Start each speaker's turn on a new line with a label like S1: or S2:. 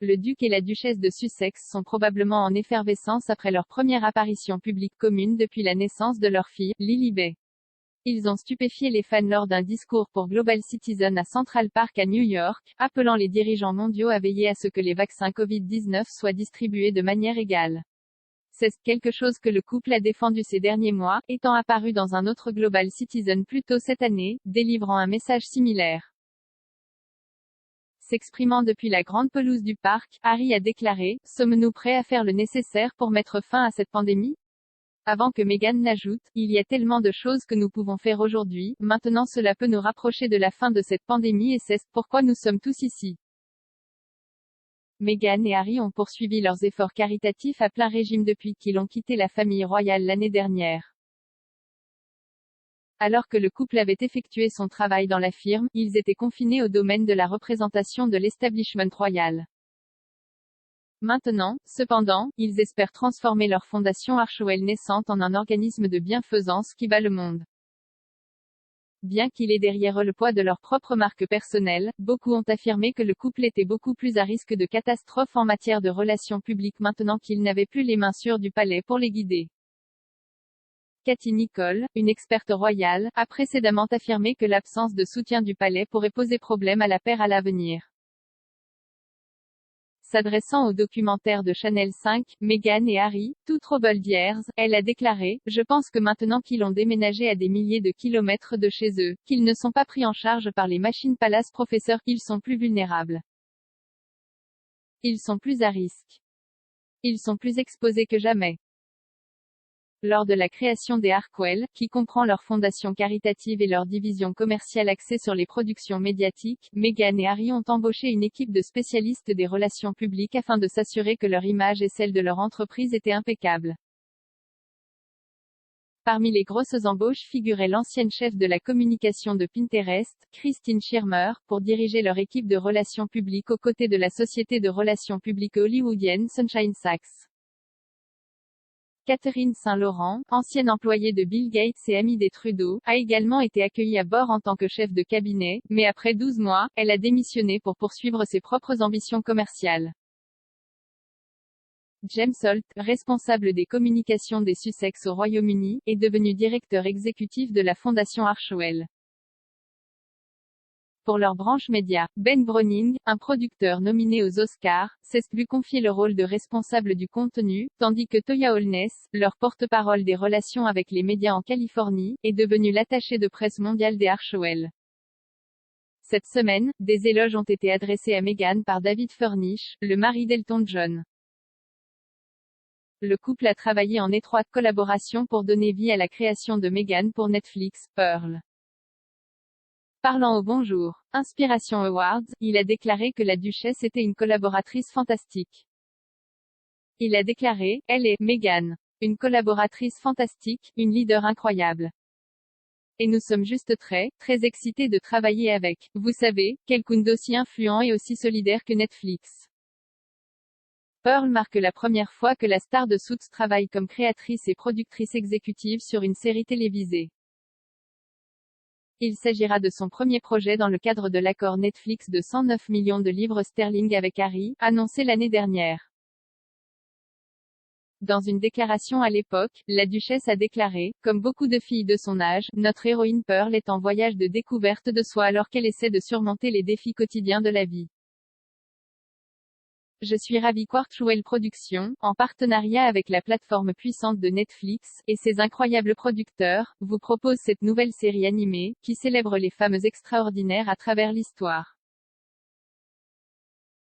S1: Le duc et la duchesse de Sussex sont probablement en effervescence après leur première apparition publique commune depuis la naissance de leur fille, Lilibet. Ils ont stupéfié les fans lors d'un discours pour Global Citizen à Central Park à New York, appelant les dirigeants mondiaux à veiller à ce que les vaccins Covid-19 soient distribués de manière égale. C'est quelque chose que le couple a défendu ces derniers mois, étant apparu dans un autre Global Citizen plus tôt cette année, délivrant un message similaire. S'exprimant depuis la grande pelouse du parc, Harry a déclaré: « Sommes-nous prêts à faire le nécessaire pour mettre fin à cette pandémie ?» Avant que Meghan n'ajoute: « Il y a tellement de choses que nous pouvons faire aujourd'hui, maintenant cela peut nous rapprocher de la fin de cette pandémie et c'est pourquoi nous sommes tous ici. » Meghan et Harry ont poursuivi leurs efforts caritatifs à plein régime depuis qu'ils ont quitté la famille royale l'année dernière. Alors que le couple avait effectué son travail dans la firme, ils étaient confinés au domaine de la représentation de l'establishment royal. Maintenant, cependant, ils espèrent transformer leur fondation Archewell naissante en un organisme de bienfaisance qui bat le monde. Bien qu'il ait derrière eux le poids de leur propre marque personnelle, beaucoup ont affirmé que le couple était beaucoup plus à risque de catastrophe en matière de relations publiques maintenant qu'ils n'avaient plus les mains sûres du palais pour les guider. Katie Nicholl, une experte royale, a précédemment affirmé que l'absence de soutien du palais pourrait poser problème à la paire à l'avenir. S'adressant au documentaire de Channel 5, Meghan et Harry, Two Troubled Years, elle a déclaré: « Je pense que maintenant qu'ils ont déménagé à des milliers de kilomètres de chez eux, qu'ils ne sont pas pris en charge par les machines Palace Professeur, ils sont plus vulnérables. Ils sont plus à risque. Ils sont plus exposés que jamais. » Lors de la création des Hartwell, qui comprend leur fondation caritative et leur division commerciale axée sur les productions médiatiques, Meghan et Harry ont embauché une équipe de spécialistes des relations publiques afin de s'assurer que leur image et celle de leur entreprise étaient impeccables. Parmi les grosses embauches figurait l'ancienne chef de la communication de Pinterest, Christine Schirmer, pour diriger leur équipe de relations publiques aux côtés de la société de relations publiques hollywoodienne Sunshine Sachs. Catherine Saint-Laurent, ancienne employée de Bill Gates et amie des Trudeau, a également été accueillie à bord en tant que chef de cabinet, mais après 12 mois, elle a démissionné pour poursuivre ses propres ambitions commerciales. James Holt, responsable des communications des Sussex au Royaume-Uni, est devenu directeur exécutif de la fondation Archewell. Pour leur branche média, Ben Browning, un producteur nominé aux Oscars, s'est vu confier le rôle de responsable du contenu, tandis que Toya Holness, leur porte-parole des relations avec les médias en Californie, est devenue l'attachée de presse mondiale des Archewell. Cette semaine, des éloges ont été adressés à Meghan par David Furnish, le mari d'Elton John. Le couple a travaillé en étroite collaboration pour donner vie à la création de Meghan pour Netflix, Pearl. Parlant au Bonjour Inspiration Awards, il a déclaré que la duchesse était une collaboratrice fantastique. Il a déclaré: « Elle est, Meghan, une collaboratrice fantastique, une leader incroyable. Et nous sommes juste très, très excités de travailler avec, vous savez, quelqu'un d'aussi influent et aussi solidaire que Netflix. » Pearl marque la première fois que la star de Suits travaille comme créatrice et productrice exécutive sur une série télévisée. Il s'agira de son premier projet dans le cadre de l'accord Netflix de 109 millions de livres sterling avec Harry, annoncé l'année dernière. Dans une déclaration à l'époque, la duchesse a déclaré: « Comme beaucoup de filles de son âge, notre héroïne Pearl est en voyage de découverte de soi alors qu'elle essaie de surmonter les défis quotidiens de la vie. Je suis ravie qu'Archewell Productions, en partenariat avec la plateforme puissante de Netflix, et ses incroyables producteurs, vous propose cette nouvelle série animée, qui célèbre les femmes extraordinaires à travers l'histoire.